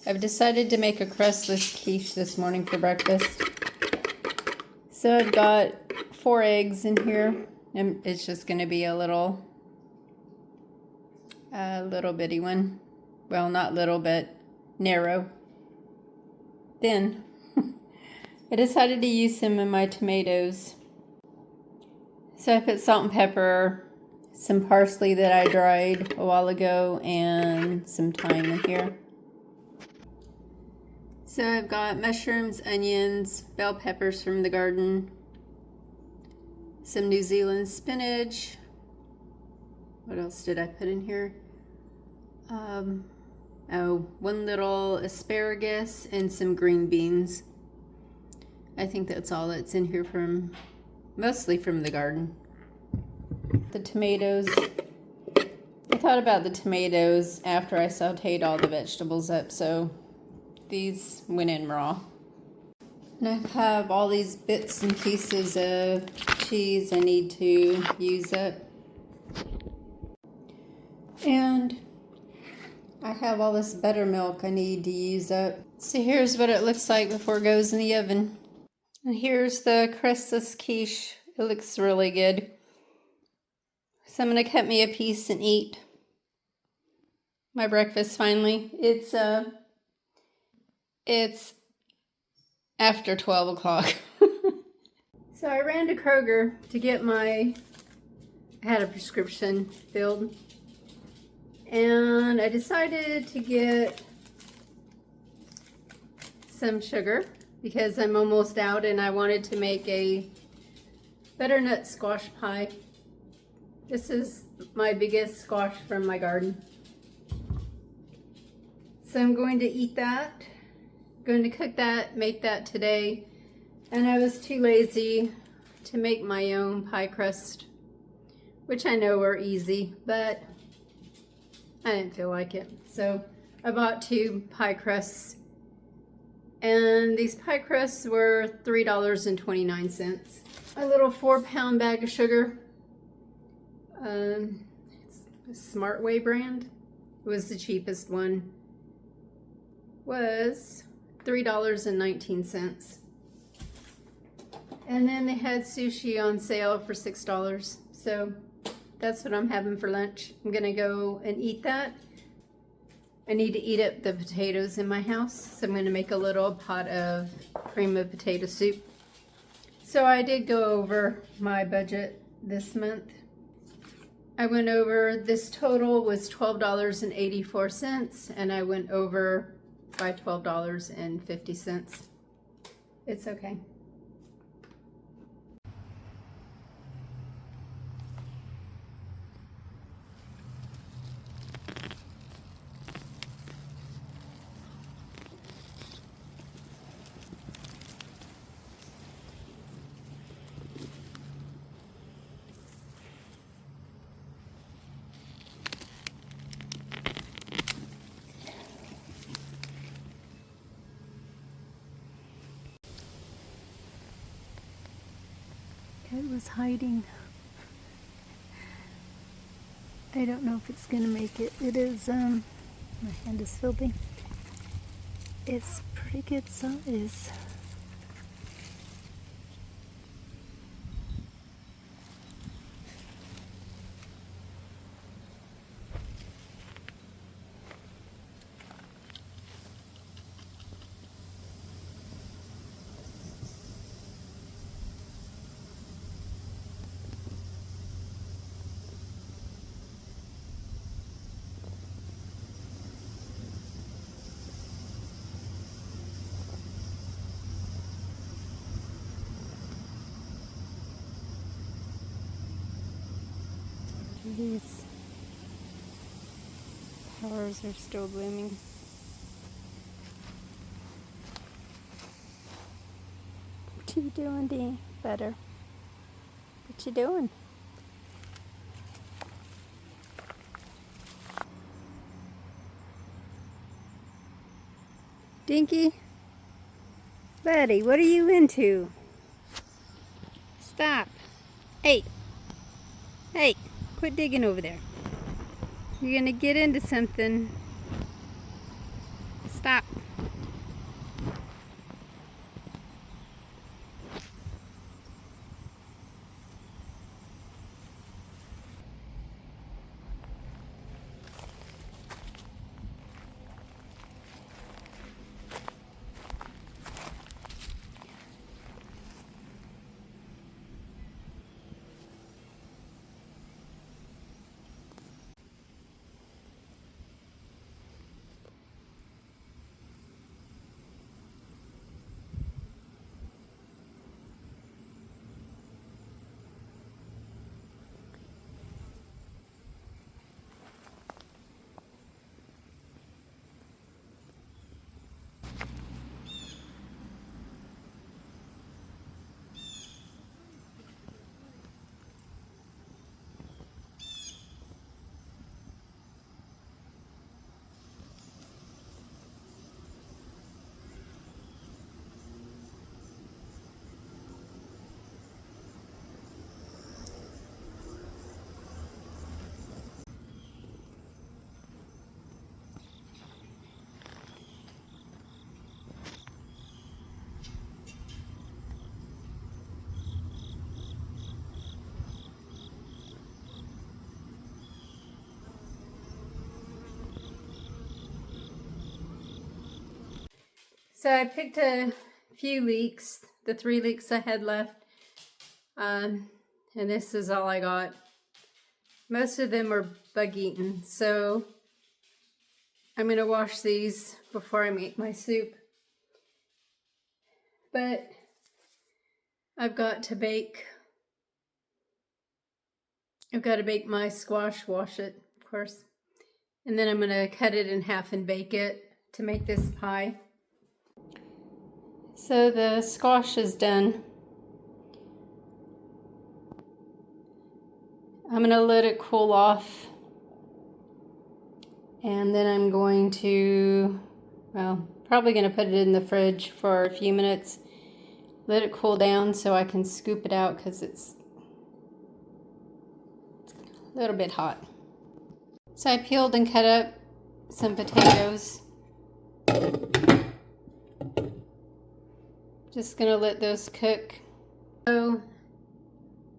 I've decided to make a crustless quiche this morning for breakfast. So I've got 4 eggs in here, and it's just going to be a little bitty one. Well, not little, but narrow, thin. I decided to use some of my tomatoes. So I put salt and pepper, some parsley that I dried a while ago, and some thyme in here. So I've got mushrooms, onions, bell peppers from the garden, some New Zealand spinach. What else did I put in here? One little asparagus and some green beans. I think that's all that's in here, mostly from the garden. The tomatoes. I thought about the tomatoes after I sauteed all the vegetables up, so these went in raw. And I have all these bits and pieces of cheese I need to use up. And I have all this buttermilk I need to use up. So here's what it looks like before it goes in the oven. And here's the crustless quiche. It looks really good. So I'm going to cut me a piece and eat my breakfast finally. It's after 12 o'clock. So I ran to Kroger to get I had a prescription filled. And I decided to get some sugar because I'm almost out, and I wanted to make a butternut squash pie. This is my biggest squash from my garden. So I'm going to eat that. I'm going to cook that, make that today. And I was too lazy to make my own pie crust, which I know are easy, but I didn't feel like it. So I bought 2 pie crusts, and these pie crusts were $3.29. A little 4-pound bag of sugar. It's a Smart Way brand. It was the cheapest one. Was $3.19. And then they had sushi on sale for $6. So that's what I'm having for lunch. I'm gonna go and eat that. I need to eat up the potatoes in my house, so I'm gonna make a little pot of cream of potato soup. So I did go over my budget this month. I went over, this total was $12.84, and I went over by $12.50. It's okay. It was hiding. I don't know if it's gonna make it. It is, my hand is filthy. It's pretty good size. These powers are still blooming. What you doing, Dee? Better. What you doing? Dinky? Buddy, what are you into? Stop. Hey. Hey. Quit digging over there. You're gonna get into something Stop. So I picked a few leeks, the 3 leeks I had left, and this is all I got. Most of them were bug eaten, so I'm going to wash these before I make my soup. But I've got to bake my squash, wash it, of course. And then I'm going to cut it in half and bake it to make this pie. So the squash is done. I'm going to let it cool off. And then I'm going to, probably going to put it in the fridge for a few minutes. Let it cool down so I can scoop it out because it's a little bit hot. So I peeled and cut up some potatoes. Just gonna let those cook. So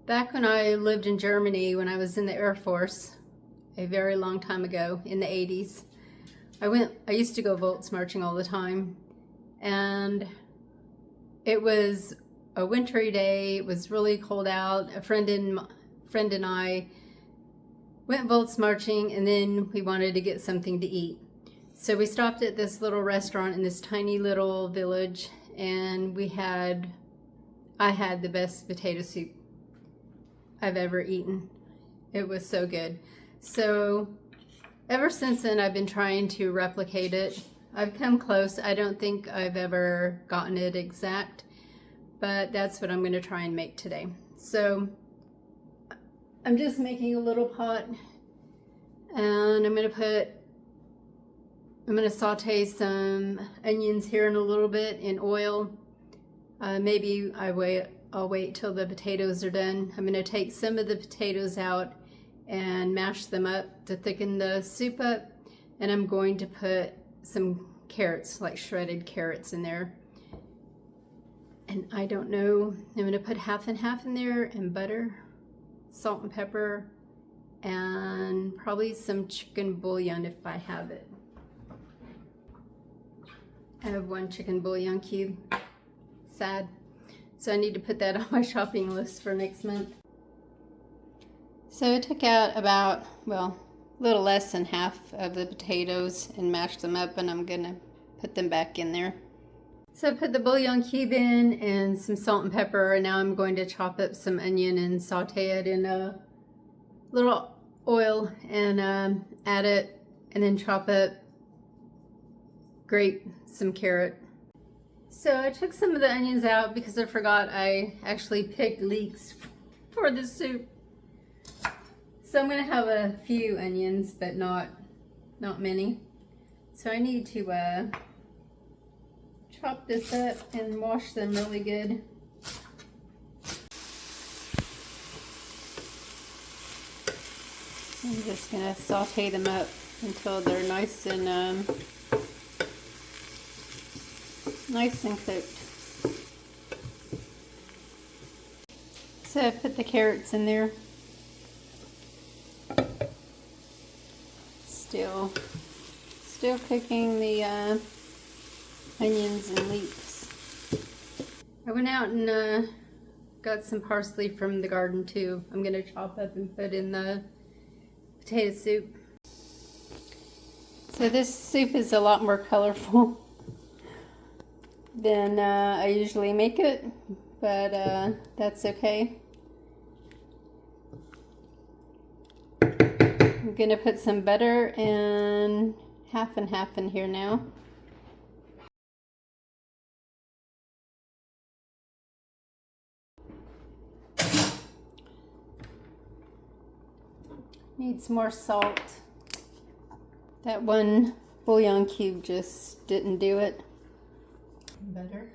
back when I lived in Germany, when I was in the Air Force, a very long time ago in the 80s, I used to go volts marching all the time, and it was a wintry day. It was really cold out. A friend and I went volts marching, and then we wanted to get something to eat. So we stopped at this little restaurant in this tiny little village, and I had the best potato soup I've ever eaten. It was so good. So ever since then, I've been trying to replicate it. I've come close. I don't think I've ever gotten it exact, but that's what I'm going to try and make today. So I'm just making a little pot, and I'm going to saute some onions here in a little bit in oil. Maybe I'll wait till the potatoes are done. I'm going to take some of the potatoes out and mash them up to thicken the soup up. And I'm going to put some carrots, like shredded carrots, in there. And I don't know, I'm going to put half and half in there, and butter, salt and pepper, and probably some chicken bouillon if I have it. I have 1 chicken bouillon cube. Sad. So I need to put that on my shopping list for next month. So I took out about, a little less than half of the potatoes and mashed them up, and I'm gonna put them back in there. So I put the bouillon cube in and some salt and pepper, and now I'm going to chop up some onion and saute it in a little oil and add it, and then grate some carrot. So I took some of the onions out because I forgot I actually picked leeks for the soup. So I'm going to have a few onions, but not many. So I need to chop this up and wash them really good. I'm just going to saute them up until they're nice and Nice and cooked. So I put the carrots in there. Still cooking the onions and leeks. I went out and got some parsley from the garden too. I'm gonna chop up and put in the potato soup. So this soup is a lot more colorful than I usually make it, but that's okay. I'm gonna put some butter and half in here now. Needs more salt. That one bouillon cube just didn't do it. Butter.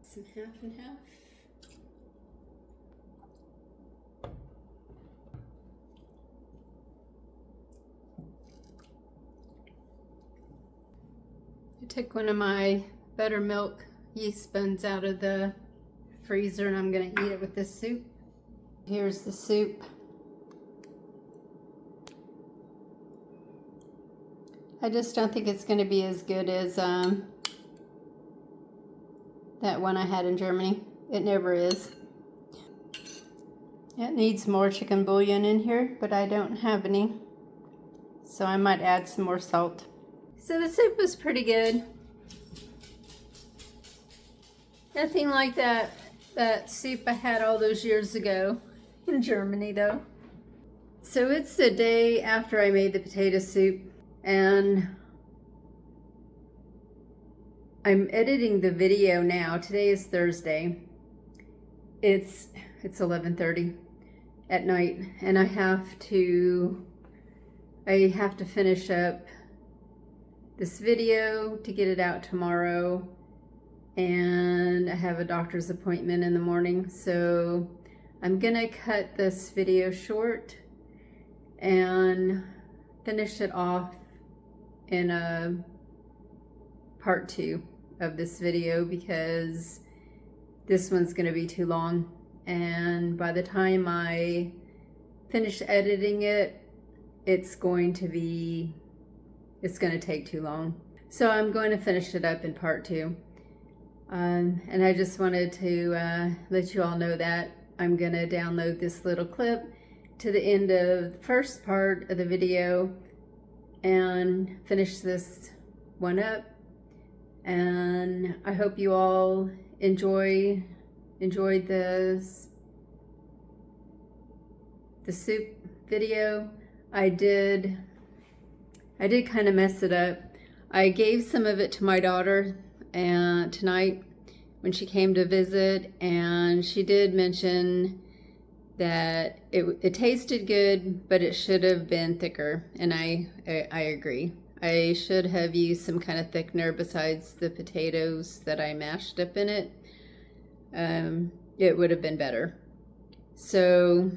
Some half and half. I took one of my buttermilk yeast buns out of the freezer and I'm gonna eat it with this soup. Here's the soup. I just don't think it's gonna be as good as that one I had in Germany. It never is. It needs more chicken bouillon in here, but I don't have any. So I might add some more salt. So the soup was pretty good. Nothing like that soup I had all those years ago in Germany though. So it's the day after I made the potato soup and I'm editing the video now. Today is Thursday. It's 11:30 at night and I have to finish up this video to get it out tomorrow, and I have a doctor's appointment in the morning, so I'm gonna cut this video short and finish it off in a part 2 of this video because this one's gonna be too long, and by the time I finish editing it, it's going to take too long. So I'm going to finish it up in part 2. And I just wanted to let you all know that I'm going to download this little clip to the end of the first part of the video and finish this one up. And I hope you all enjoyed the soup video. I did kind of mess it up. I gave some of it to my daughter tonight when she came to visit, and she did mention that it tasted good, but it should have been thicker, and I agree. I should have used some kind of thickener besides the potatoes that I mashed up in it. It would have been better. So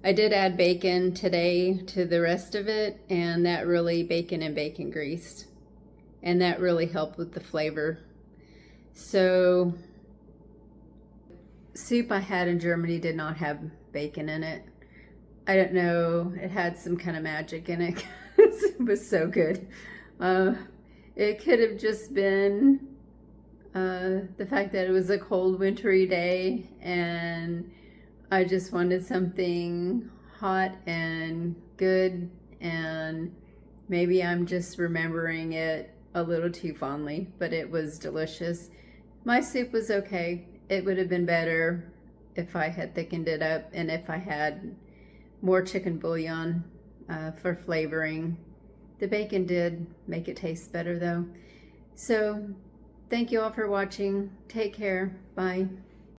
I did add bacon today to the rest of it, and that really, bacon and bacon grease, and that really helped with the flavor. So soup I had in Germany did not have bacon in it. I don't know, it had some kind of magic in it. It was so good. It could have just been the fact that it was a cold wintry day and I just wanted something hot and good, and maybe I'm just remembering it a little too fondly, but it was delicious. My soup was okay. It would have been better if I had thickened it up and if I had more chicken bouillon for flavoring. The bacon did make it taste better though. So thank you all for watching. Take care. Bye.